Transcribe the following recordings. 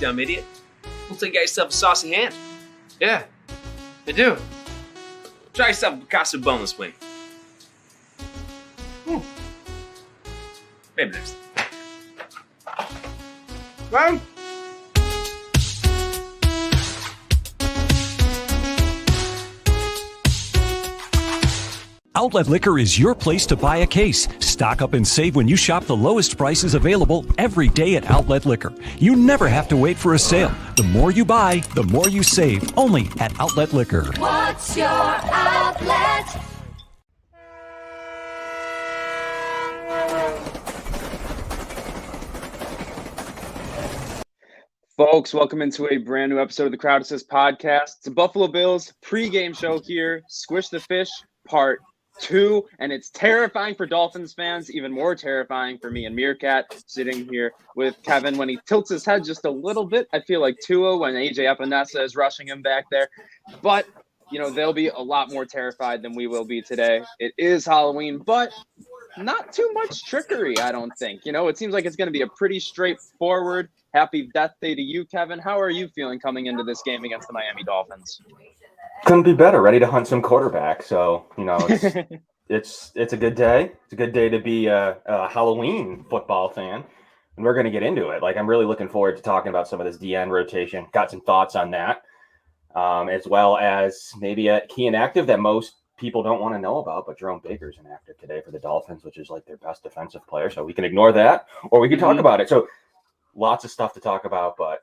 dumb idiot. Looks like you got yourself a saucy hand. Yeah, I do. Try yourself a Picasso boneless wing. Maybe next time. Well, Outlet Liquor is your place to buy a case. Stock up and save when you shop the lowest prices available every day at Outlet Liquor. You never have to wait for a sale. The more you buy, the more you save. Only at Outlet Liquor. What's your outlet? Folks, welcome into a brand new episode of the Crowd Assist Podcast. It's a Buffalo Bills pregame show here. Squish the Fish, part 2, and it's terrifying for Dolphins fans, even more terrifying for me and MereKat, sitting here with Kevin. When he tilts his head just a little bit, I feel like Tua when AJ Epinesa is rushing him back there. But, you know, they'll be a lot more terrified than we will be today. It is Halloween, but not too much trickery, I don't think. You know, it seems like it's going to be a pretty straightforward happy death day to you, Kevin. How are you feeling coming into this game against the Miami Dolphins? Couldn't be better. Ready to hunt some quarterback. So, you know, it's a good day. It's a good day to be a Halloween football fan, and we're going to get into it. Like, I'm really looking forward to talking about some of this DN rotation. Got some thoughts on that, as well as maybe a key inactive that most people don't want to know about, but Jerome Baker's inactive today for the Dolphins, which is like their best defensive player. So we can ignore that, or we can talk about it. So lots of stuff to talk about, but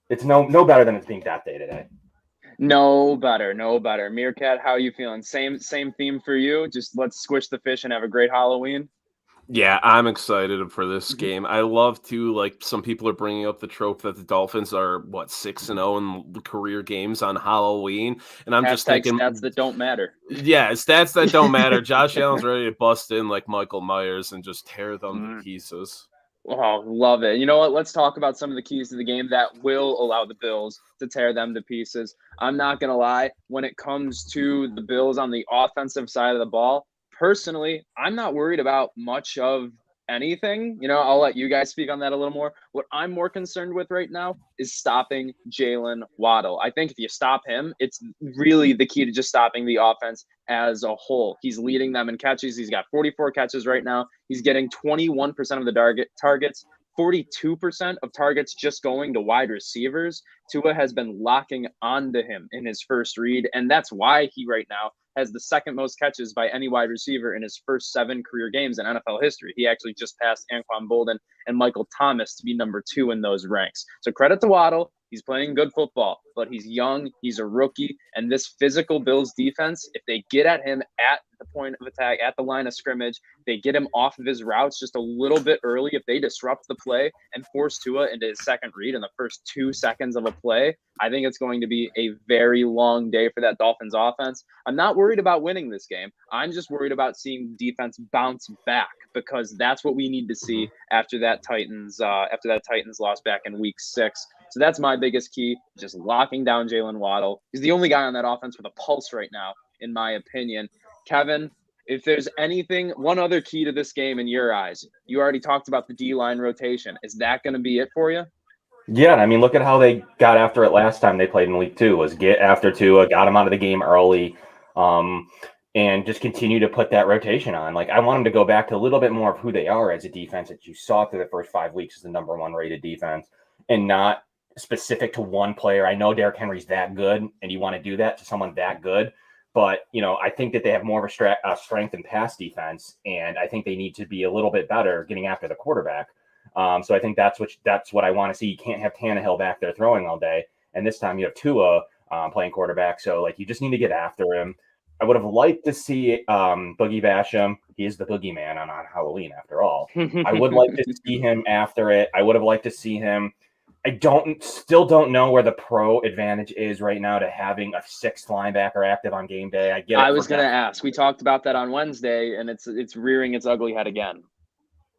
it's no better than it's being that day today. No better. MereKat, how are you feeling? Same theme for you. Just let's squish the fish and have a great Halloween. yeah, I'm excited for this game. I love to, like, some people are bringing up the trope that the Dolphins are, 6-0 in the career games on Halloween. And I'm just thinking stats that don't matter. Yeah, stats that don't matter. Josh Allen's ready to bust in like Michael Myers and just tear them to pieces. Oh, love it. You know what? Let's talk about some of the keys to the game that will allow the Bills to tear them to pieces. I'm not going to lie. When it comes to the Bills on the offensive side of the ball, personally, I'm not worried about much of anything. You know, I'll let you guys speak on that a little more. What I'm more concerned with right now is stopping Jalen Waddle. I think if you stop him, it's really the key to just stopping the offense as a whole. He's leading them in catches. He's got 44 catches right now. He's getting 21% of the targets, 42% of targets just going to wide receivers. Tua has been locking onto him in his first read, and that's why he right now has the second most catches by any wide receiver in his first 7 career games in NFL history. He actually just passed Anquan Bolden and Michael Thomas to be number 2 in those ranks. So credit to Waddle. He's playing good football, but he's young. He's a rookie. And this physical Bills defense, if they get at him at the point of attack, at the line of scrimmage, they get him off of his routes just a little bit early. If they disrupt the play and force Tua into his second read in the first 2 seconds of a play, I think it's going to be a very long day for that Dolphins offense. I'm not worried about winning this game. I'm just worried about seeing defense bounce back, because that's what we need to see after that Titans loss back in week 6. So that's my biggest key, just locking down Jalen Waddle. He's the only guy on that offense with a pulse right now, in my opinion. Kevin, if there's anything, one other key to this game in your eyes, you already talked about the D-line rotation. Is that going to be it for you? Yeah, I mean, look at how they got after it last time they played in week 2, was get after Tua, got him out of the game early, and just continue to put that rotation on. Like, I want them to go back to a little bit more of who they are as a defense that you saw through the first 5 weeks as the number 1 rated defense, and not specific to one player. I know Derrick Henry's that good, and you want to do that to someone that good, but, you know, I think that they have more of a strength in pass defense, and I think they need to be a little bit better getting after the quarterback. So I think that's what I want to see. You can't have Tannehill back there throwing all day, and this time you have Tua playing quarterback, so, like, you just need to get after him. I would have liked to see Boogie Basham. He is the boogeyman on Halloween, after all. I would like to see him after it. I would have liked to see him. I still don't know where the pro advantage is right now to having a 6th linebacker active on game day. I was going to ask. We talked about that on Wednesday, and it's rearing its ugly head again.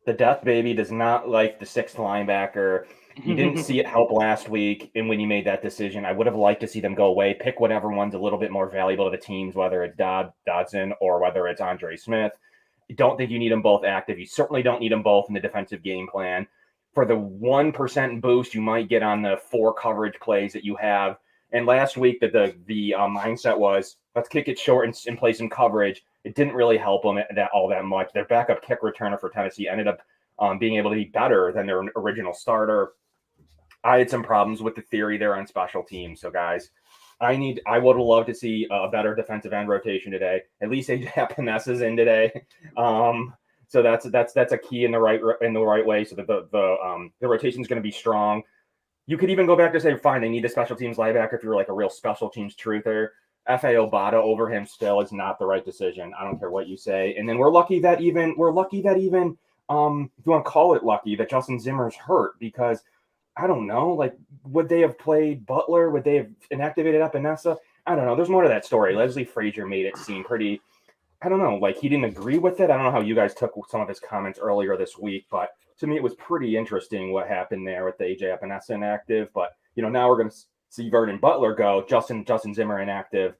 The Death Baby does not like the 6th linebacker. You didn't see it help last week, and when you made that decision, I would have liked to see them go away, pick whatever one's a little bit more valuable to the teams, whether it's Dodson or whether it's Andre Smith. I don't think you need them both active. You certainly don't need them both in the defensive game plan. for the 1% boost you might get on the 4 coverage plays that you have. And last week that the mindset was, let's kick it short and play some coverage. It didn't really help them all that much. Their backup kick returner for Tennessee ended up being able to be better than their original starter. I had some problems with the theory there on special teams. So guys, I would have loved to see a better defensive end rotation today. At least AJ Epinessa's in today. So that's a key in the right way. So that the rotation is going to be strong. You could even go back to say, fine, they need a special teams linebacker if you're like a real special teams truther. F.A. Obata over him still is not the right decision. I don't care what you say. And then we're lucky that even if you want to call it lucky, that Justin Zimmer's hurt, because I don't know, like, would they have played Butler? Would they have inactivated Epinesa? I don't know. There's more to that story. Leslie Frazier made it seem pretty, I don't know, like he didn't agree with it. I don't know how you guys took some of his comments earlier this week, but to me, it was pretty interesting what happened there with the AJ Epinesa inactive. But, now we're going to see Vernon Butler go, Justin Zimmer inactive.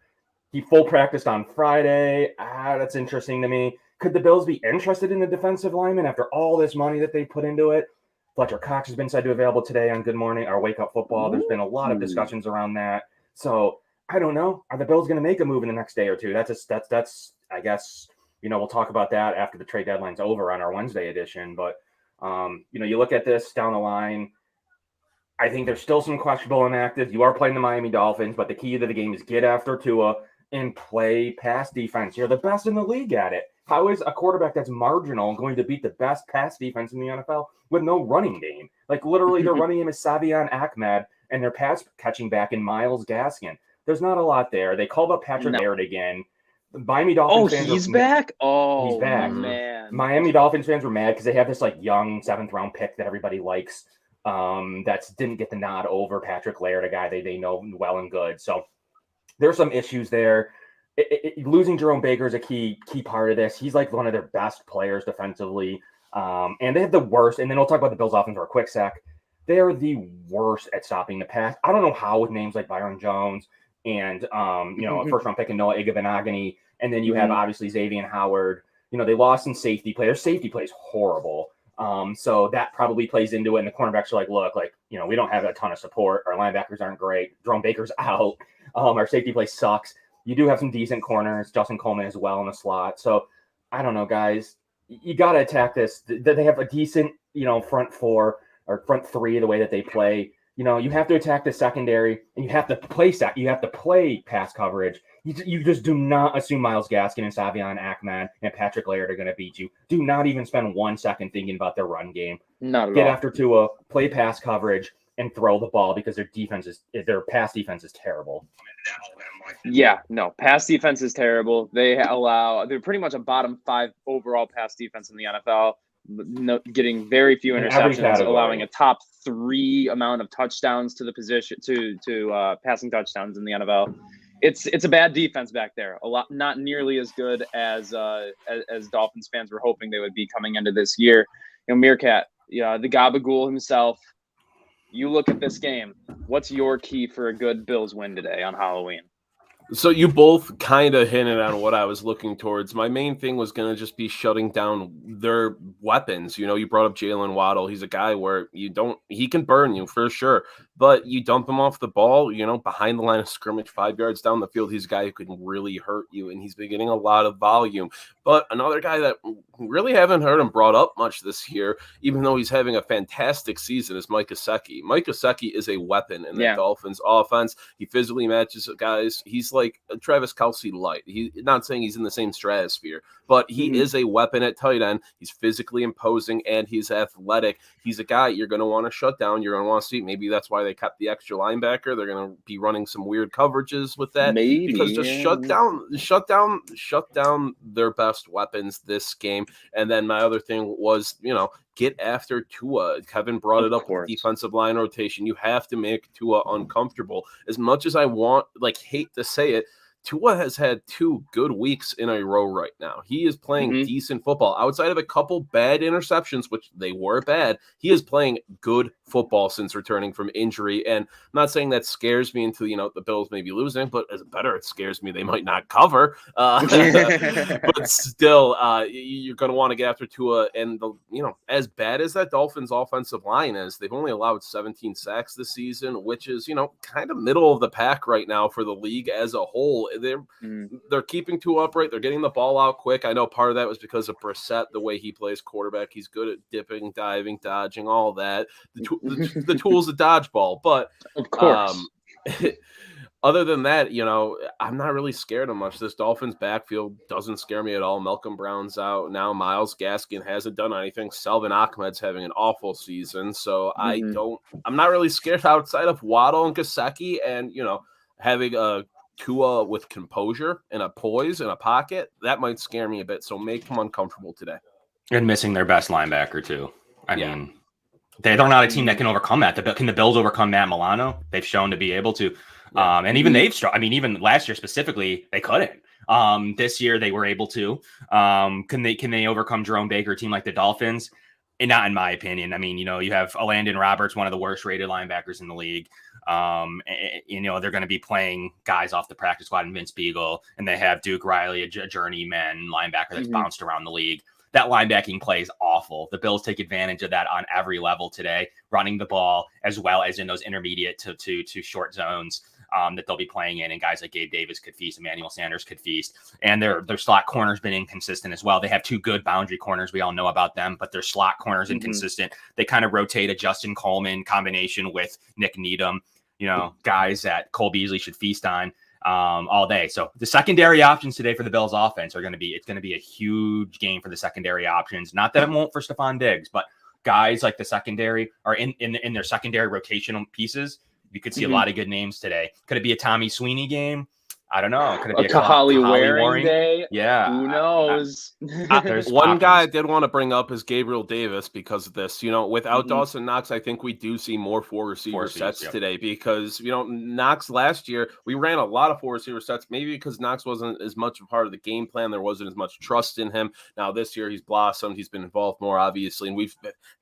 He full practiced on Friday. That's interesting to me. Could the Bills be interested in the defensive lineman after all this money that they put into it? Fletcher Cox has been said to be available today on Good Morning or Wake Up Football. There's been a lot of discussions around that. So I don't know. Are the Bills going to make a move in the next day or two? That's I guess, we'll talk about that after the trade deadline's over on our Wednesday edition. But, you look at this down the line. I think there's still some questionable inactives. You are playing the Miami Dolphins, but the key to the game is get after Tua and play pass defense. You're the best in the league at it. How is a quarterback that's marginal going to beat the best pass defense in the NFL with no running game? Like, literally, their running game is Savion Ahmed, and their pass catching back in Myles Gaskin. There's not a lot there. They called up Patrick Laird again. Miami Dolphins fans he's back? He's back. Man. Miami Dolphins fans were mad because they have this, like, young 7th-round pick that everybody likes that didn't get the nod over Patrick Laird, a guy they know well and good. So there's some issues there. Losing Jerome Baker is a key part of this. He's like one of their best players defensively. And they have the worst. And then we'll talk about the Bills offense for a quick sec. They are the worst at stopping the pass. I don't know how, with names like Byron Jones and, a first-round pick in Noah Igubenagany, and then you have, obviously, Xavier Howard. They lost some safety play. Their safety play is horrible. So that probably plays into it. And the cornerbacks are like, look, we don't have a ton of support. Our linebackers aren't great. Jerome Baker's out. Our safety play sucks. You do have some decent corners, Justin Coleman as well in the slot. So I don't know, guys. You got to attack this. They have a decent, front 4 or front 3 the way that they play. You have to attack the secondary, and you have to play You have to play pass coverage. You just do not assume Myles Gaskin and Savion Ahmed and Patrick Laird are going to beat you. Do not even spend 1 second thinking about their run game. Not at all. Get after Tua, play pass coverage, and throw the ball, because their pass defense is terrible. Yeah, no, pass defense is terrible. They're pretty much a bottom 5 overall pass defense in the NFL, getting very few interceptions, allowing a top 3 amount of touchdowns to the position to passing touchdowns in the NFL. It's a bad defense back there. Not nearly as good as Dolphins fans were hoping they would be coming into this year. MereKat, the Gabagool himself. You look at this game. What's your key for a good Bills win today on Halloween? So you both kind of hinted on what I was looking towards. My main thing was going to just be shutting down their weapons. You brought up Jalen Waddle. He's a guy where he can burn you for sure, but you dump him off the ball, behind the line of scrimmage, 5 yards down the field. He's a guy who can really hurt you, and he's been getting a lot of volume. But another guy that really haven't heard him brought up much this year, even though he's having a fantastic season, is Mike Gesicki. Mike Gesicki is a weapon in the Dolphins offense. He physically matches guys. He's like Travis Kelce light. He's not saying he's in the same stratosphere, but he is a weapon at tight end. He's physically imposing, and he's athletic. He's a guy you're going to want to shut down. You're going to want to see. Maybe that's why they kept the extra linebacker. They're going to be running some weird coverages with that. Because just shut down their best weapons this game. And then my other thing was, get after Tua. Kevin brought it up with defensive line rotation. You have to make Tua uncomfortable. As much as I hate to say it, Tua has had 2 good weeks in a row right now. He is playing decent football. Outside of a couple bad interceptions, which they were bad, he is playing good football since returning from injury. And I'm not saying that scares me into, the Bills may be losing, but as better, it scares me they might not cover. But still, you're going to want to get after Tua. And, as bad as that Dolphins offensive line is, they've only allowed 17 sacks this season, which is, kind of middle of the pack right now for the league as a whole. They're keeping Tua upright. They're getting the ball out quick. I know part of that was because of Brissett, the way he plays quarterback. He's good at dipping, diving, dodging, all that. The tools of dodgeball. But of course, other than that, I'm not really scared of much. This Dolphins backfield doesn't scare me at all. Malcolm Brown's out now. Myles Gaskin hasn't done anything. Selvin Ahmed's having an awful season. So I'm not really scared outside of Waddle and Gesicki and, having a Tua with composure and a poise and a pocket. That might scare me a bit. So make them uncomfortable today. And missing their best linebacker too. I mean, they're not a team that can overcome that. Can the Bills overcome Matt Milano? They've shown to be able to. And even even last year specifically, they couldn't. This year they were able to. Can they overcome Jerome Baker, a team like the Dolphins? And not in my opinion. I mean, you have Landon Roberts, one of the worst rated linebackers in the league. They're going to be playing guys off the practice squad and Vince Beagle, and they have Duke Riley, a journeyman linebacker that's bounced around the league. That linebacking play is awful. The Bills take advantage of that on every level today, running the ball as well as in those intermediate to short zones that they'll be playing in. And guys like Gabe Davis could feast, Emmanuel Sanders could feast. And their slot corner's been inconsistent as well. They have 2 good boundary corners. We all know about them, but their slot corner's inconsistent. They kind of rotate a Justin Coleman combination with Nick Needham, guys that Cole Beasley should feast on all day. So the secondary options today for the Bills offense it's going to be a huge game for the secondary options. Not that it won't for Stephon Diggs, but guys like the secondary are in their secondary rotational pieces. You could see a lot of good names today. Could it be a Tommy Sweeney game? I don't know. Could it be a Kahali Waring day? Yeah. Who knows? There's one guy I did want to bring up is Gabriel Davis because of this. Without Dawson Knox, I think we do see more 4 receiver sets today because, Knox last year, we ran a lot of 4 receiver sets, maybe because Knox wasn't as much a part of the game plan. There wasn't as much trust in him. Now this year he's blossomed. He's been involved more, obviously, and we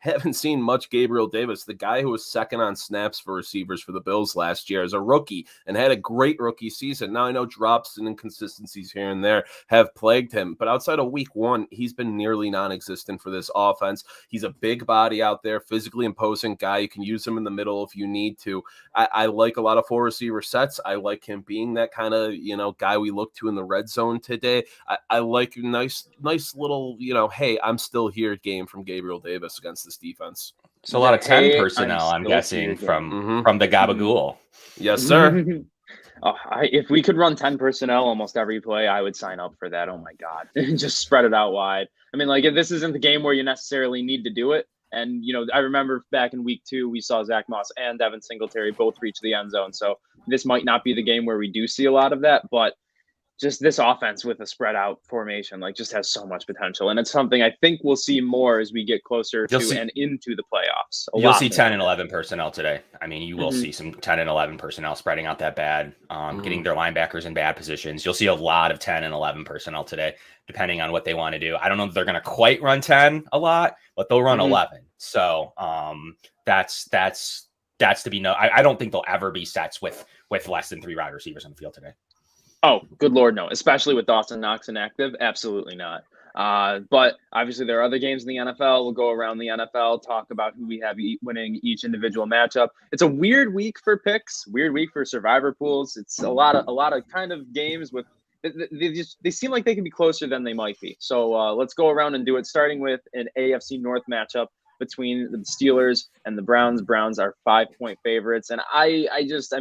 haven't seen much Gabriel Davis, the guy who was second on snaps for receivers for the Bills last year as a rookie and had a great rookie season. Now I know drops and inconsistencies here and there have plagued him, but outside of week 1, he's been nearly non-existent for this offense. He's a big body out there, physically imposing guy. You can use him in the middle if you need to. I like a lot of 4 receiver sets. I like him being that kind of, guy we look to in the red zone today. I like nice little, hey, I'm still here game from Gabriel Davis against this defense. So a lot of 10 personnel, I'm guessing, from the Gabagool. Yes, sir. If we could run 10 personnel almost every play, I would sign up for that. Oh my God. Just spread it out wide. I mean, if this isn't the game where you necessarily need to do it. And, I remember back in week 2, we saw Zach Moss and Devin Singletary both reach the end zone. So this might not be the game where we do see a lot of that, but just this offense with a spread out formation, just has so much potential. And it's something I think we'll see more as we get closer and into the playoffs. You'll see 10 and 11 personnel today. I mean, you will see some 10 and 11 personnel spreading out that bad, getting their linebackers in bad positions. You'll see a lot of 10 and 11 personnel today, depending on what they want to do. I don't know if they're going to quite run 10 a lot, but they'll run 11. So that's to be known. I don't think they'll ever be sets with less than 3 wide receivers on the field today. Oh, good Lord, no. Especially with Dawson Knox inactive, absolutely not. But obviously there are other games in the NFL. We'll go around the NFL, talk about who we have winning each individual matchup. It's a weird week for picks, weird week for survivor pools. It's a lot of kind of games with they seem like they can be closer than they might be. So let's go around and do it, starting with an AFC North matchup between the Steelers and the Browns. Browns are 5-point favorites. And I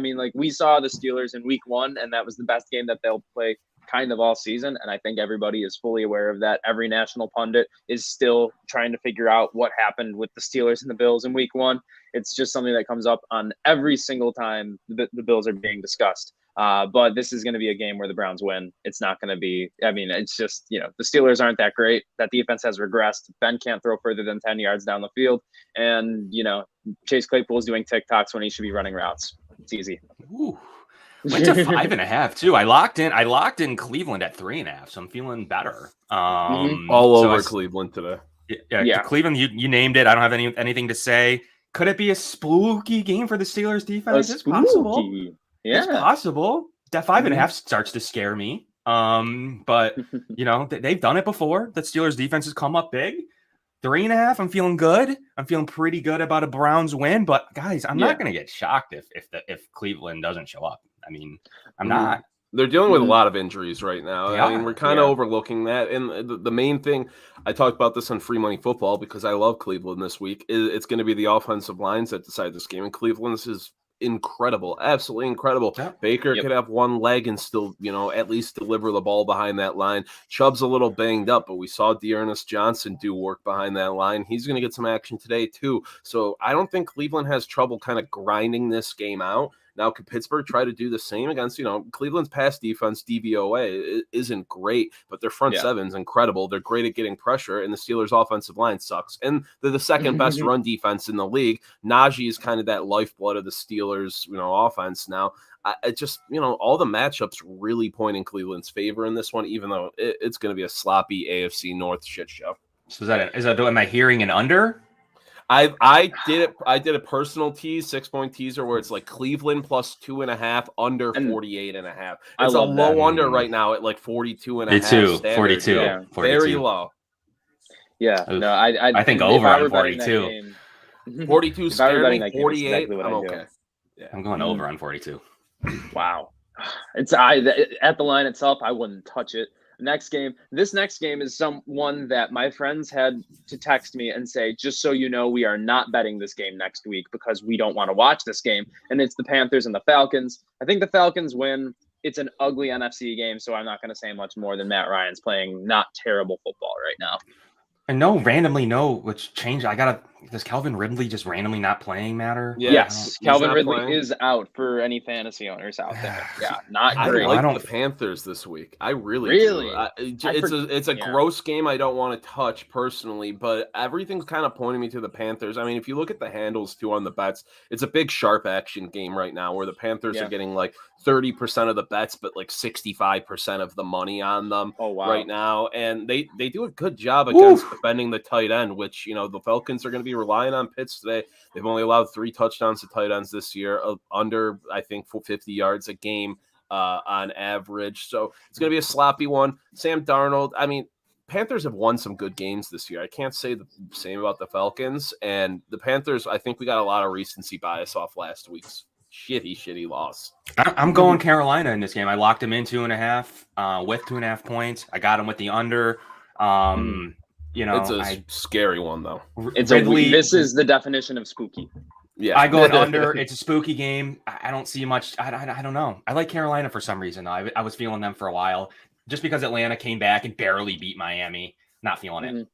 mean, we saw the Steelers in week 1, and that was the best game that they'll play kind of all season. And I think everybody is fully aware of that. Every national pundit is still trying to figure out what happened with the Steelers and the Bills in week 1. It's just something that comes up on every single time the Bills are being discussed. But this is going to be a game where the Browns win. It's not going to be, it's just, the Steelers aren't that great. That defense has regressed. Ben can't throw further than 10 yards down the field. And, Chase Claypool is doing TikToks when he should be running routes. It's easy. Ooh. Went to 5.5 too. I locked in Cleveland at 3.5, so I'm feeling better. All over Cleveland today. Yeah. Cleveland, you named it. I don't have anything to say. Could it be a spooky game for the Steelers defense? It's possible. Yeah. It's possible. That 5.5 starts to scare me. But they've done it before. The Steelers defense has come up big. 3.5, I'm feeling good. I'm feeling pretty good about a Browns win. But guys, I'm not going to get shocked if Cleveland doesn't show up. I mean, I'm not. They're dealing with a lot of injuries right now. They I mean, are, we're kind of overlooking that. And the main thing, I talked about this on Free Money Football because I love Cleveland this week. It's going to be the offensive lines that decide this game. And Cleveland's is incredible, absolutely incredible. Yeah. Baker could have one leg and still, at least deliver the ball behind that line. Chubb's a little banged up, but we saw Dearness Johnson do work behind that line. He's going to get some action today too. So I don't think Cleveland has trouble kind of grinding this game out. Now, could Pittsburgh try to do the same against, Cleveland's pass defense, DVOA, isn't great, but their front seven's incredible. They're great at getting pressure, and the Steelers' offensive line sucks. And they're the second best run defense in the league. Najee is kind of that lifeblood of the Steelers, offense now. It just, all the matchups really point in Cleveland's favor in this one, even though it's going to be a sloppy AFC North shit show. So am I hearing an under? I did a personal tease, 6-point teaser where it's like Cleveland plus 2.5 under 48.5. It's a low under right now at like 42.5. 42. Yeah, 42. Very low. Yeah. No, I think over on 42. 42 scared me. 48. Exactly I'm okay. Yeah. I'm going over on 42. Wow. It's at the line itself, I wouldn't touch it. This next game is someone that my friends had to text me and say, just so you know, we are not betting this game next week because we don't want to watch this game. And it's the Panthers and the Falcons. I think the Falcons win. It's an ugly NFC game, so I'm not going to say much more than Matt Ryan's playing not terrible football right now. And which change. Does Calvin Ridley just randomly not playing matter? Yeah. Yes, Calvin Ridley is out for any fantasy owners out there. Yeah, not great. I like the Panthers this week. I really do. It's a gross game I don't want to touch personally, but everything's kind of pointing me to the Panthers. I mean, if you look at the handles too on the bets, it's a big sharp action game right now where the Panthers are getting like 30% of the bets, but like 65% of the money on them right now. And they do a good job against defending the tight end, which, the Falcons are going to be relying on Pitts today. They've only allowed 3 touchdowns to tight ends this year, under, I think, 50 yards a game on average. So it's going to be a sloppy one. Sam Darnold, I mean, Panthers have won some good games this year. I can't say the same about the Falcons. And the Panthers, I think we got a lot of recency bias off last week's shitty loss. I'm going Carolina in this game. I locked him in 2.5 with 2.5 points. I got him with the under. It's a scary one though. This is the definition of spooky. Yeah, I go under. It's a spooky game. I don't see much. I don't know. I like Carolina for some reason. I was feeling them for a while, just because Atlanta came back and barely beat Miami. Not feeling it.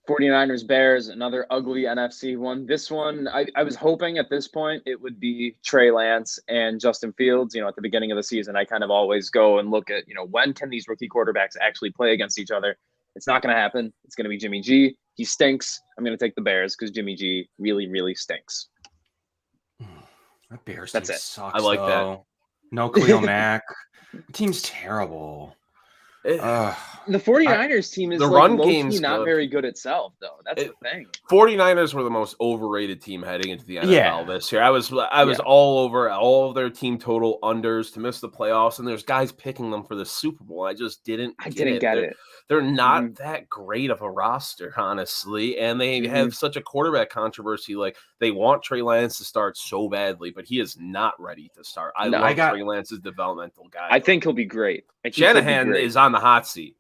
49ers Bears, another ugly NFC one. This one, I was hoping at this point it would be Trey Lance and Justin Fields. At the beginning of the season, I kind of always go and look at, when can these rookie quarterbacks actually play against each other? It's not going to happen. It's going to be Jimmy G. He stinks. I'm going to take the Bears because Jimmy G really, really stinks. That Bears team sucks. I like that. No Khalil Mack. The team's terrible. The 49ers team is the like run low-key game's not good. Very good itself, though. That's the thing. 49ers were the most overrated team heading into the NFL this year. I was all over all of their team total unders to miss the playoffs, and there's guys picking them for the Super Bowl. I just didn't get it. They're not that great of a roster, honestly, and they have such a quarterback controversy. Like, they want Trey Lance to start so badly, but he is not ready to start. I love Trey Lance's developmental guy. I think he'll be great. Shanahan is on the hot seat.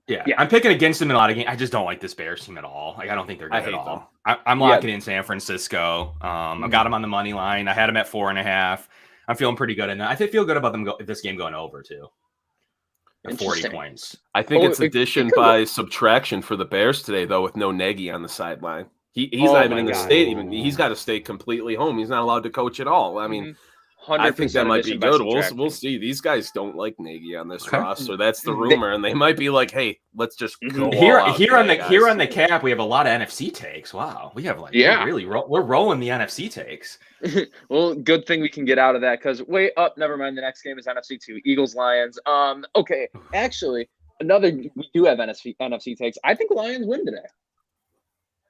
Yeah, I'm picking against him in a lot of games. I just don't like this Bears team at all. Like, I don't think they're good at all. I'm locking in San Francisco. I've got them on the money line. I had them at 4.5. I'm feeling pretty good. And I feel good about them this game going over, too. At 40 points. I think it's addition by subtraction for the Bears today, though, with no Nagy on the sideline. He's not even in the state. Even he's got to stay completely home. He's not allowed to coach at all. I mean, I think that might be good. We'll subtracting. see. These guys don't like Nagy on this roster. That's the rumor, and they might be like, "Hey, let's just go here all out on today, the cap. We have a lot of NFC takes. Wow, we have we're rolling the NFC takes. Well, good thing we can get out of that because never mind. The next game is NFC 2, Eagles Lions. Okay, actually, we do have NFC takes. I think Lions win today.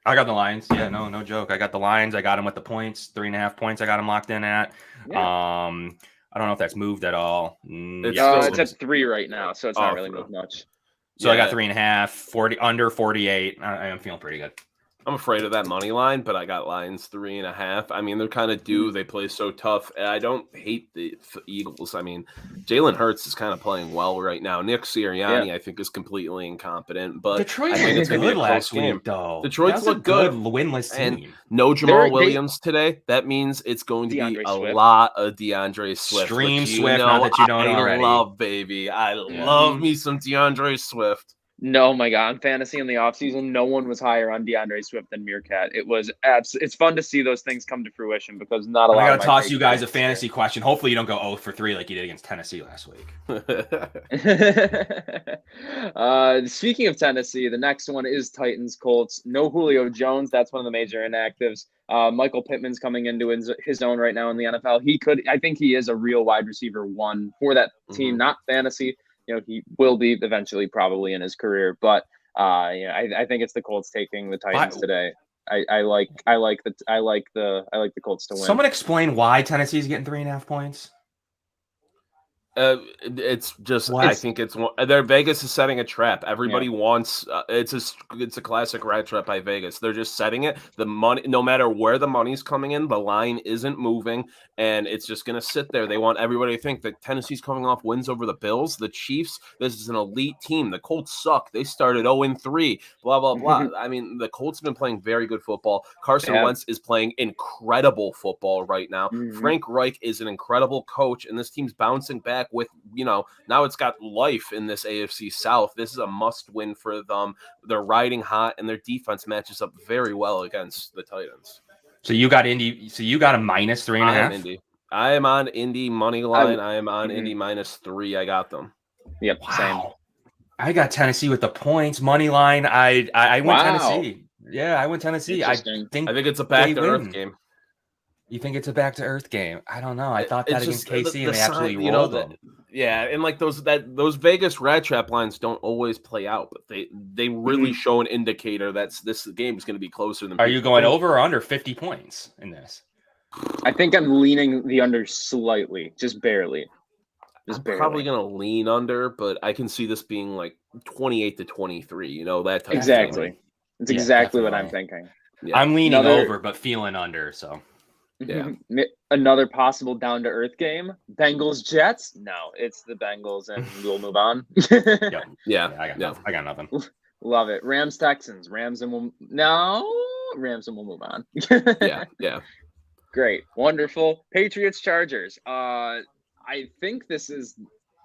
I got the Lions. Yeah, no joke. I got the Lions. I got them with the points, 3.5 points. I got them locked in at. Yeah. I don't know if that's moved at all. It's at 3 right now, so it's not really moved much. So I got 3.5, 40 under 48. I am feeling pretty good. I'm afraid of that money line, but I got Lions 3.5. I mean, they're kind of due. They play so tough. And I don't hate the Eagles. I mean, Jalen Hurts is kind of playing well right now. Nick Sirianni, I think, is completely incompetent. But Detroit it's looked good last week, though. Detroit's looked good. Winless team. And no Jamal Williams today. That means it's going to be a lot of DeAndre Swift. Stream Swift, not that you don't already. I love me some DeAndre Swift. No, my God. On fantasy in the offseason, no one was higher on DeAndre Swift than MereKat. It's fun to see those things come to fruition because not a lot. I got to toss you guys a fantasy question. Hopefully you don't go 0 for 3 like you did against Tennessee last week. Speaking of Tennessee, the next one is Titans Colts. No Julio Jones. That's one of the major inactives. Michael Pittman's coming into his own right now in the NFL. I think he is a real wide receiver 1 for that team, not fantasy. He will be eventually probably in his career, but I think it's the Colts taking the Titans today. I like the Colts to win. Someone explain why Tennessee's getting 3.5 points. It's just I think it's Vegas is setting a trap. Everybody wants it's a classic rat trap by Vegas. They're just setting it. The money, no matter where the money's coming in, the line isn't moving, and it's just gonna sit there. They want everybody to think that Tennessee's coming off wins over the Bills, the Chiefs. This is an elite team. The Colts suck. They started 0-3. Blah blah blah. I mean, the Colts have been playing very good football. Carson Wentz is playing incredible football right now. Frank Reich is an incredible coach, and this team's bouncing back. With now it's got life in this AFC South. This is a must win for them. They're riding hot, and their defense matches up very well against the Titans. So you got Indy. So you got a minus 3.5. I am on Indy money line. I am on Indy minus 3. I got them. Yep. Wow. Same. I got Tennessee with the points money line. I went Tennessee. Yeah, I went Tennessee. I think it's a back to earth game. You think it's a back to earth game? I don't know. I thought that against KC and they absolutely rolled it. Yeah, and like those Vegas rat trap lines don't always play out, but they really show an indicator that this game is going to be closer than. Are you going over or under 50 points in this? I think I'm leaning the under slightly, just barely. I'm probably going to lean under, but I can see this being like 28-23. That type of thing. It's exactly what I'm thinking. Yeah. I'm leaning over, but feeling under. So. Yeah. Another possible down to earth game. Bengals Jets. No, it's the Bengals, and we'll move on. I got nothing. Love it. Rams Texans. Rams and we'll move on. yeah. Great, wonderful. Patriots Chargers. I think this is.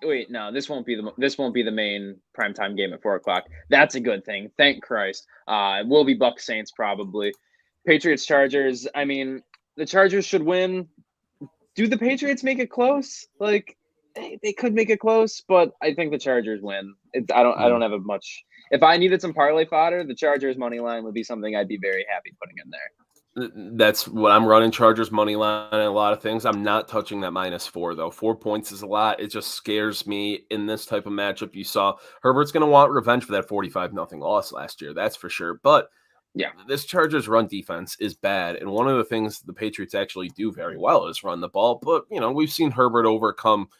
Wait, no, this won't be the main primetime game at 4:00. That's a good thing. Thank Christ. It will be Bucs Saints probably. Patriots Chargers. I mean. The Chargers should win. Do the Patriots make it close? Like they could make it close, but I think the Chargers win. I don't have a much. If I needed some parlay fodder, the Chargers money line would be something I'd be very happy putting in there. That's what I'm running. Chargers money line and a lot of things. I'm not touching that -4 though. 4 points is a lot. It just scares me in this type of matchup. You saw Herbert's going to want revenge for that 45-0 loss last year. That's for sure. But yeah, this Chargers run defense is bad. And one of the things the Patriots actually do very well is run the ball. But, we've seen Herbert overcome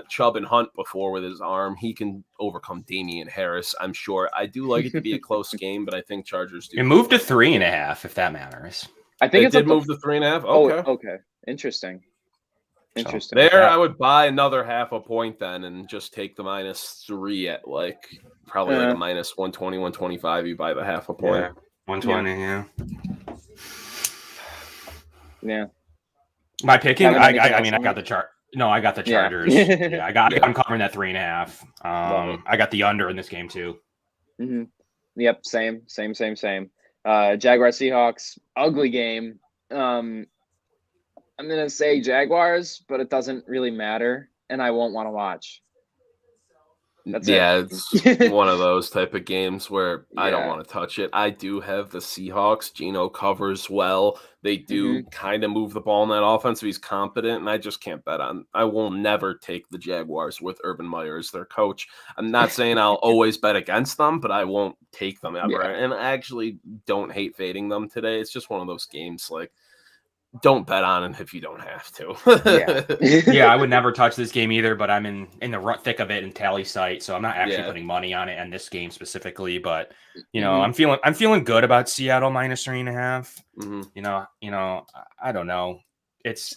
Chubb and Hunt before with his arm. He can overcome Damian Harris, I'm sure. I do like it to be a close game, but I think Chargers do. It moved to 3.5, if that matters. I think it did move to 3.5. Okay. Okay. Interesting. I would buy another half a point then and just take the -3 at probably like a -120, 125. You buy the half a point. Yeah. 120, yeah. My picking, I got the chart. No, I got the Chargers. Yeah, I'm covering that 3.5. I got the under in this game too. Mm-hmm. Yep, same. Jaguars Seahawks, ugly game. I'm gonna say Jaguars, but it doesn't really matter, and I won't want to watch. That's it's one of those type of games where I don't Yeah. want to touch it. I do have the Seahawks. Geno covers well. They do kind of move the ball in that offense. He's competent, and I just can't bet on. I will never take the Jaguars with Urban Meyer as their coach. I'm not saying I'll always bet against them, but I won't take them ever. Yeah. And I actually don't hate fading them today. It's just one of those games like, don't bet on it if you don't have to. Yeah, I would never touch this game either, but I'm in the thick of it in tally site, so I'm not actually putting money on it and this game specifically. But you know, I'm feeling good about Seattle minus 3.5. You know, I don't know. It's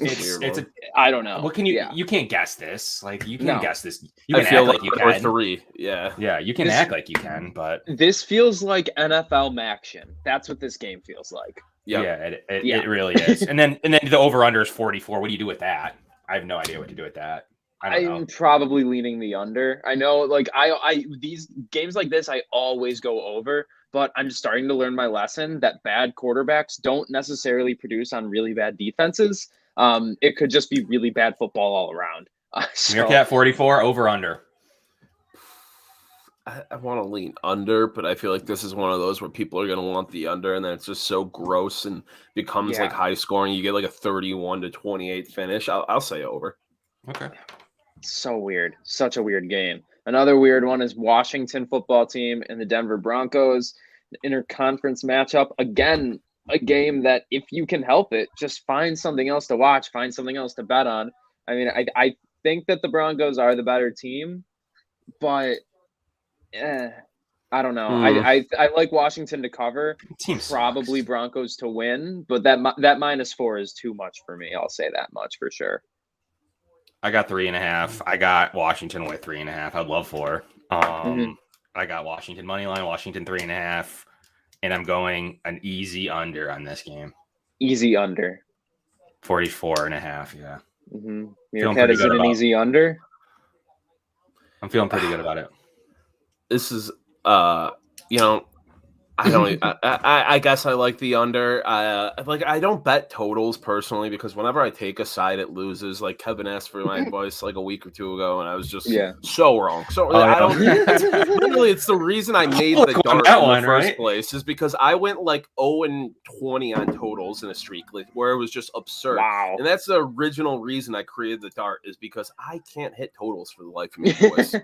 I don't know. What can you can't guess this. Like you can guess this. You I can feel act like you can. 3. Yeah. Yeah, you can act like you can, but this feels like NFL Maction. That's what this game feels like. Yep. It really is. And then the over under is 44. What do you do with that? I have no idea what to do with that. I'm probably leaning the under. I know, like I these games like this, I always go over, but I'm starting to learn my lesson that bad quarterbacks don't necessarily produce on really bad defenses. It could just be really bad football all around. MereKat 44 over under. I want to lean under, but I feel like this is one of those where people are going to want the under, and then it's just so gross and becomes like high scoring. You get like a 31-28 finish. I'll say over. Okay. So weird. Such a weird game. Another weird one is Washington football team and the Denver Broncos interconference matchup. Again, a game that if you can help it, just find something else to watch, find something else to bet on. I mean, I think that the Broncos are the better team, but I don't know. I like Washington to cover. Probably Broncos to win, but that -4 is too much for me. I'll say that much for sure. I got 3.5. I got Washington with 3.5. I'd love 4. I got Washington money line, Washington 3.5, and I'm going an easy under on this game. Easy under. 44.5. Yeah. MereKat, is it an easy under? I'm feeling pretty good about it. This is, you know, I don't. I guess I like the under. I don't bet totals personally because whenever I take a side, it loses. Like Kevin asked for my advice like a week or two ago, and I was just so wrong. So I don't. Literally, it's the reason I made the dart in the first place is because I went like 0-20 on totals in a streak, like, where it was just absurd. Wow. And that's the original reason I created the dart is because I can't hit totals for the life of me, boys.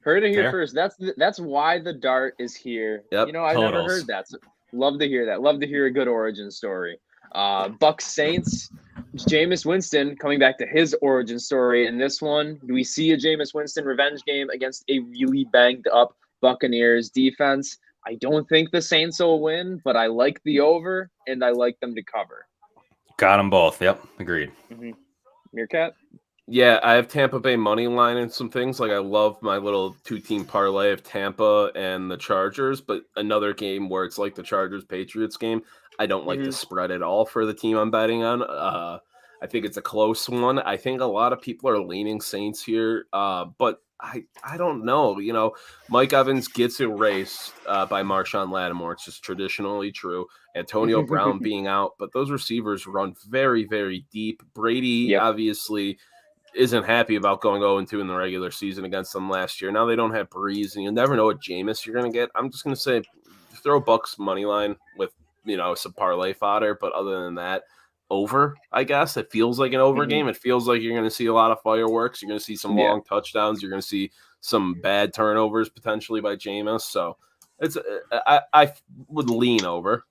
Heard it here first. That's why the dart is here. Yep. You know, I've never heard that. So love to hear that. Love to hear a good origin story. Bucs Saints, Jameis Winston coming back to his origin story in this one. Do we see a Jameis Winston revenge game against a really banged up Buccaneers defense? I don't think the Saints will win, but I like the over and I like them to cover. Got them both. Yep. Agreed. MereKat? Yeah, I have Tampa Bay money line and some things. Like I love my little 2-team parlay of Tampa and the Chargers, but another game where it's like the Chargers-Patriots game, I don't like the spread at all for the team I'm betting on. I think it's a close one. I think a lot of people are leaning Saints here, but I don't know. You know, Mike Evans gets erased by Marshawn Lattimore. It's just traditionally true. Antonio Brown being out, but those receivers run very, very deep. Brady obviously isn't happy about going 0-2 in the regular season against them last year. Now they don't have Breeze, and you never know what Jameis you're going to get. I'm just going to say throw Bucks money line with, you know, some parlay fodder, but other than that, over, I guess. It feels like an over game. It feels like you're going to see a lot of fireworks. You're going to see some long touchdowns. You're going to see some bad turnovers potentially by Jameis. So it's I would lean over.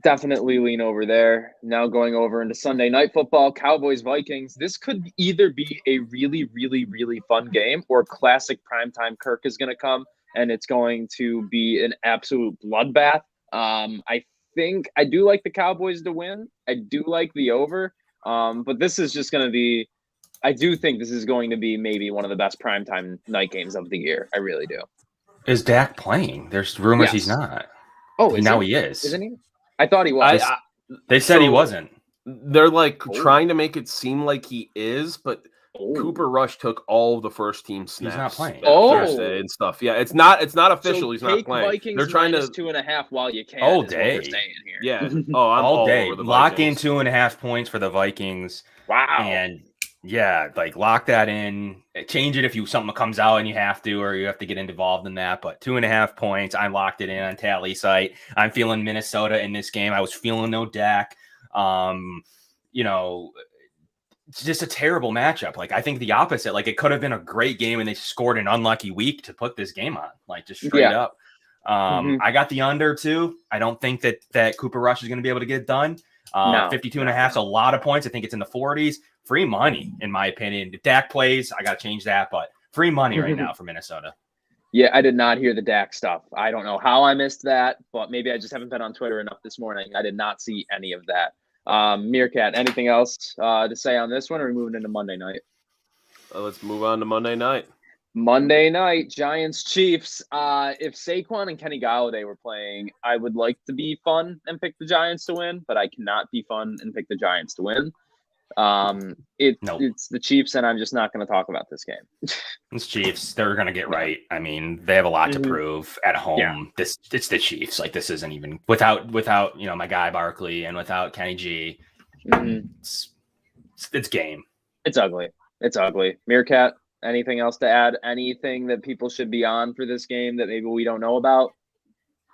Definitely lean over there. Now going over into Sunday Night Football, Cowboys-Vikings. This could either be a really, really, really fun game or classic primetime Kirk is going to come, and it's going to be an absolute bloodbath. I think I do like the Cowboys to win. I do like the over, but this is just going to be – I do think this is going to be maybe one of the best primetime night games of the year. I really do. Is Dak playing? There's rumors he's not. Oh, now he is. Isn't he? I thought he was. They said he wasn't. They're like trying to make it seem like he is, but Cooper Rush took all the first team snaps. He's not playing. Thursday and stuff. Yeah, it's not official. So he's not playing. Vikings They're trying to 2.5 while you can. All is what we're day. saying here. Yeah. Oh, I'm all day. over the Lock Vikings. in 2.5 points for the Vikings. Wow. And yeah, like lock that in. Change it if something comes out and you have to, or you have to get involved in that. But 2.5 points. I locked it in on Tally site. I'm feeling Minnesota in this game. I was feeling no Dak. It's just a terrible matchup. Like, I think the opposite. Like, it could have been a great game and they scored an unlucky week to put this game on, like, just straight up. I got the under too. I don't think that Cooper Rush is going to be able to get it done. 52.5 is a lot of points. I think it's in the 40s. Free money, in my opinion. If Dak plays, I got to change that, but free money right now for Minnesota. Yeah, I did not hear the Dak stuff. I don't know how I missed that, but maybe I just haven't been on Twitter enough this morning. I did not see any of that. MereKat, anything else to say on this one, or are we moving into Monday night? Let's move on to Monday night. Monday night, Giants-Chiefs. If Saquon and Kenny Golladay were playing, I would like to be fun and pick the Giants to win, but I cannot be fun and pick the Giants to win. It's the Chiefs, and I'm just not going to talk about this game. It's Chiefs. They're going to get right. I mean, they have a lot to prove at home. Yeah. It's the Chiefs. Like, this isn't even without my guy Barkley and without Kenny G. It's game. It's ugly. MereKat, anything else to add? Anything that people should be on for this game that maybe we don't know about?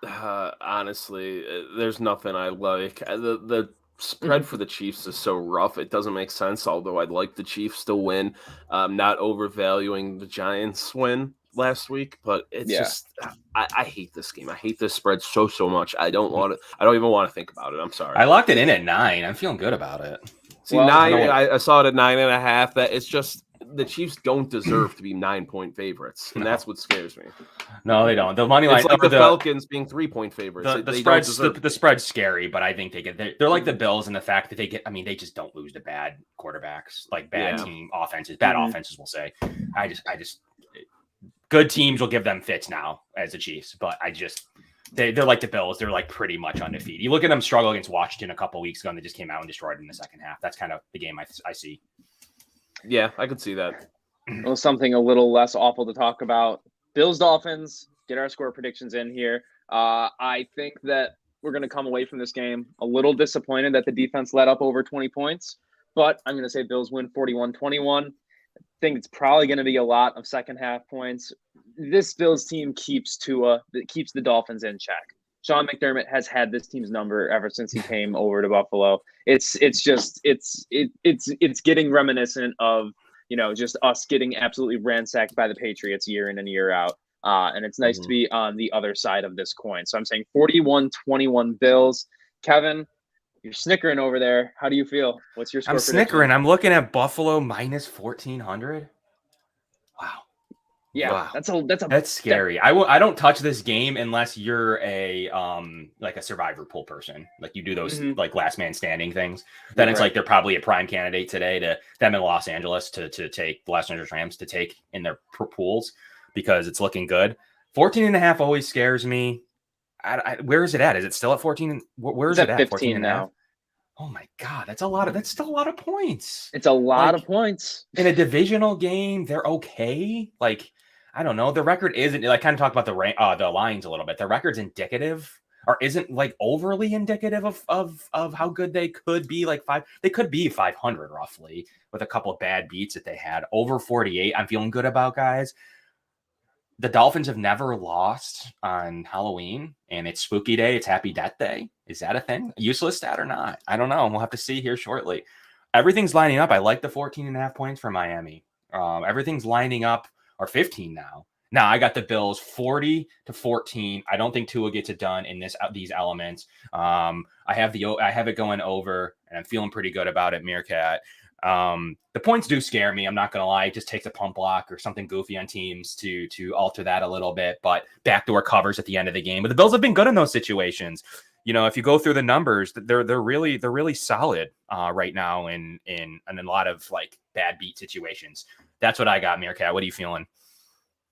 Honestly, there's nothing I like. The spread for the Chiefs is so rough. It doesn't make sense, although I'd like the Chiefs to win. Not overvaluing the Giants win last week, but it's just I hate this game. I hate this spread so much. I don't even want to think about it. I'm sorry. I locked it in at 9. I'm feeling good about it. See, 9, I saw it at 9.5. That it's just the Chiefs don't deserve to be 9-point favorites, and that's what scares me. No, they don't. The money line, it's like the Falcons being 3-point favorites. The spread's scary, but I think they're like the Bills in the fact that they just don't lose to bad quarterbacks, like bad team offenses. Bad offenses, we'll say. I just good teams will give them fits now as the Chiefs, but they're like the Bills. They're like pretty much undefeated. You look at them struggle against Washington a couple weeks ago, and they just came out and destroyed them in the second half. That's kind of the game I see. Yeah, I could see that. Well, something a little less awful to talk about. Bills Dolphins. Get our score predictions in here. I think that we're going to come away from this game a little disappointed that the defense let up over 20 points, but I'm going to say Bills win 41-21. I think it's probably going to be a lot of second half points. This Bills team keeps the Dolphins in check. Sean McDermott has had this team's number ever since he came over to Buffalo. It's getting reminiscent of, just us getting absolutely ransacked by the Patriots year in and year out. And it's nice to be on the other side of this coin. So I'm saying 41-21 Bills. Kevin, you're snickering over there. How do you feel? What's your score? I'm snickering. I'm looking at Buffalo minus 1,400. Wow. Yeah, wow. That's scary. I don't touch this game unless you're a like a survivor pool person. Like you do those like last man standing things. Then it's like they're probably a prime candidate today to them in Los Angeles to take the Los Angeles Rams to take in their pools because it's looking good. 14.5 always scares me. Where is it at? Is it still at 14? Where is it at? 15 now. Oh my God, that's still a lot of points. It's a lot of points in a divisional game. They're okay. Like, I don't know. The record isn't like kind of talk about the lines a little bit. The record's indicative or isn't like overly indicative of how good they could be. Like they could be 500 roughly with a couple of bad beats that they had. Over 48. I'm feeling good about, guys. The Dolphins have never lost on Halloween, and it's Spooky Day. It's Happy Death Day. Is that a thing? Useless stat or not? I don't know. We'll have to see here shortly. Everything's lining up. I like the 14.5 points for Miami. Everything's lining up. Or 15 now. Now I got the Bills 40-14. I don't think Tua gets it done in these elements. I have it going over, and I'm feeling pretty good about it. MereKat. The points do scare me. I'm not gonna lie. It just takes a pump block or something goofy on teams to alter that a little bit. But backdoor covers at the end of the game. But the Bills have been good in those situations. If you go through the numbers, they're really solid right now in a lot of like bad beat situations. That's what I got, MereKat. What are you feeling?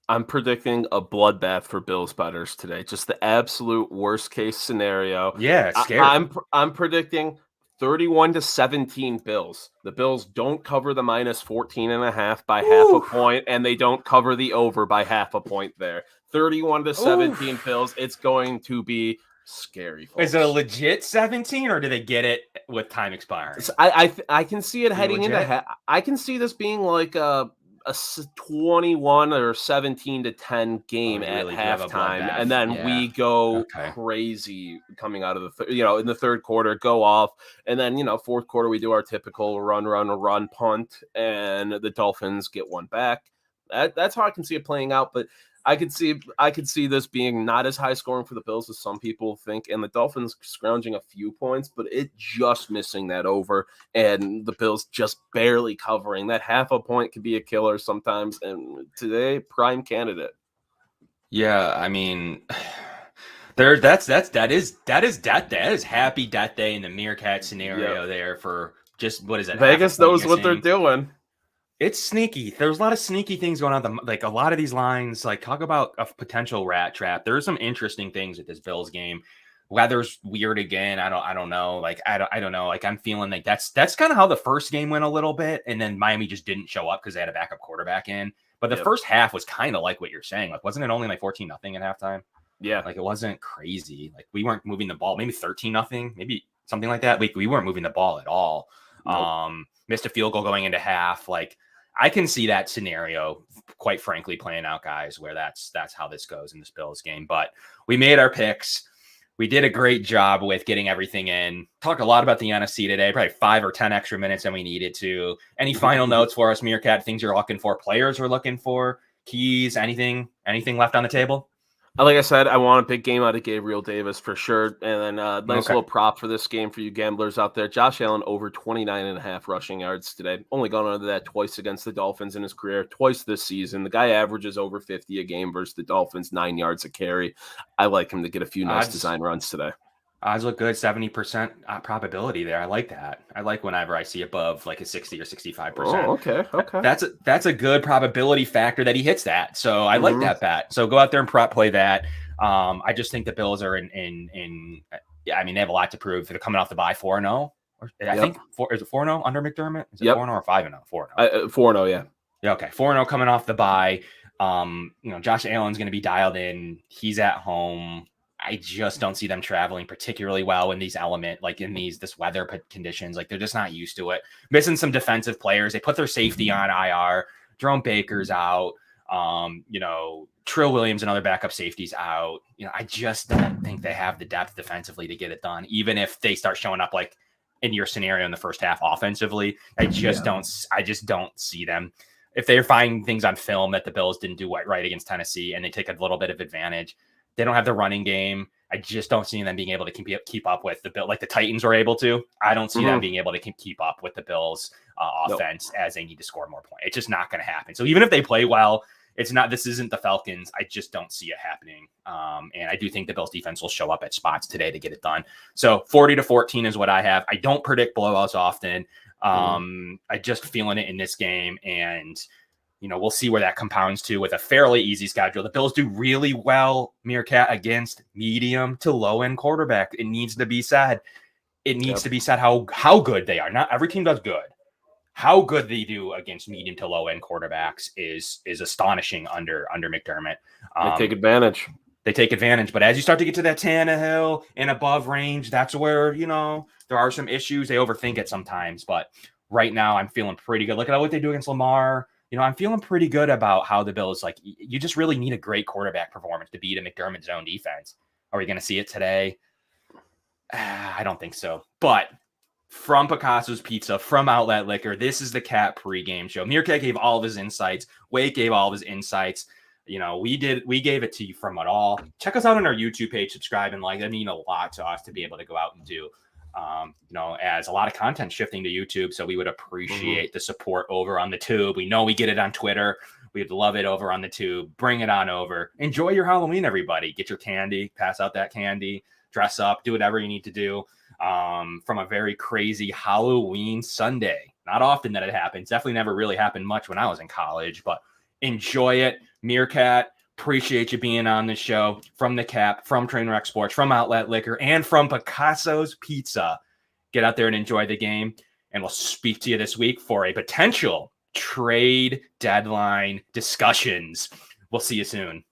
I'm predicting a bloodbath for Bills bettors today. Just the absolute worst case scenario. Yeah, it's scary. I'm predicting 31-17 Bills. The Bills don't cover the minus 14.5 by half a point, and they don't cover the over by half a point there. 31-17 Bills. It's going to be scary, folks. Is it a legit 17, or do they get it with time expiring? So I can see it heading into I can see this being like a 21 or 17-10 game at halftime, and then we go crazy coming out of the in the third quarter, go off, and then fourth quarter we do our typical run punt, and the Dolphins get one back. That's how I can see it playing out, but I could see this being not as high scoring for the Bills as some people think, and the Dolphins scrounging a few points, but it just missing that over, and the Bills just barely covering. That half a point could be a killer sometimes, and today, prime candidate. Yeah, I mean, that is happy death day in the MereKat scenario there for just what is it? Vegas knows what they're doing. It's sneaky. There's a lot of sneaky things going on. Like a lot of these lines, like talk about a potential rat trap. There's some interesting things with this Bills game. Weather's weird again. I don't know. Like I don't know. Like I'm feeling like that's kind of how the first game went a little bit, and then Miami just didn't show up because they had a backup quarterback in. But the first half was kind of like what you're saying. Like wasn't it only like 14-0 at halftime? Yeah. Like it wasn't crazy. Like we weren't moving the ball. Maybe 13-0, maybe something like that. We weren't moving the ball at all. Nope. Missed a field goal going into half. Like I can see that scenario, quite frankly, playing out, guys, where that's how this goes in this Bills game. But we made our picks. We did a great job with getting everything in. Talked a lot about the NFC today, probably 5 or 10 extra minutes than we needed to. Any final notes for us, MereKat? Things you're looking for, players we're looking for, keys, anything left on the table? Like I said, I want a big game out of Gabriel Davis for sure. And then nice little prop for this game for you gamblers out there. Josh Allen over 29.5 rushing yards today. Only gone under that twice against the Dolphins in his career, twice this season. The guy averages over 50 a game versus the Dolphins, 9 yards a carry. I like him to get a few nice design runs today. Odds look good, 70% probability there. I like that. I like whenever I see above like a 60 or 65%. Oh, okay. That's a good probability factor that he hits that. So I like that bet. So go out there and prop play that. I just think the Bills are in I mean, they have a lot to prove. They're coming off the bye 4-0. I think is it 4-0 under McDermott? Is it 4-0 or 5-0? 4-0. 4-0, yeah. Yeah, okay. 4-0 coming off the bye. Josh Allen's going to be dialed in. He's at home. I just don't see them traveling particularly well in these this weather conditions. Like they're just not used to it. Missing some defensive players. They put their safety on IR. Jerome Baker's out. Trill Williams and other backup safeties out. I just don't think they have the depth defensively to get it done. Even if they start showing up like in your scenario in the first half offensively, I just don't see them. If they're finding things on film that the Bills didn't do right against Tennessee and they take a little bit of advantage, they don't have the running game. I just don't see them being able to keep up with the Bills like the Titans were able to. I don't see them being able to keep up with the Bills offense as they need to score more points. It's just not going to happen. So even if they play well, this isn't the Falcons. I just don't see it happening. And I do think the Bills defense will show up at spots today to get it done. So 40-14 is what I have. I don't predict blowouts often. I just feeling it in this game, and we'll see where that compounds to with a fairly easy schedule. The Bills do really well, MereKat, against medium to low end quarterback. It needs to be said. It needs to be said how good they are. Not every team does good. How good they do against medium to low end quarterbacks is astonishing under McDermott. They take advantage. But as you start to get to that Tannehill and above range, that's where there are some issues. They overthink it sometimes. But right now, I'm feeling pretty good. Look at what they do against Lamar. I'm feeling pretty good about how the Bills, you just really need a great quarterback performance to beat a McDermott zone defense. Are we going to see it today? I don't think so. But from Picasso's Pizza, from Outlet Liquor, this is the Cat pregame show. MereKat gave all of his insights. Wade gave all of his insights. We gave it to you from it all. Check us out on our YouTube page, subscribe and like. That mean a lot to us to be able to go out and do. As a lot of content shifting to YouTube. So we would appreciate the support over on the tube. We know we get it on Twitter. We'd love it over on the tube. Bring it on over. Enjoy your Halloween, everybody. Get your candy, pass out that candy, dress up, do whatever you need to do. From a very crazy Halloween Sunday. Not often that it happens. Definitely never really happened much when I was in college, but enjoy it. MereKat, appreciate you being on the show. From the Cap, from Trainwreck Sports, from Outlet Liquor, and from Picasso's Pizza. Get out there and enjoy the game. And we'll speak to you this week for a potential trade deadline discussions. We'll see you soon.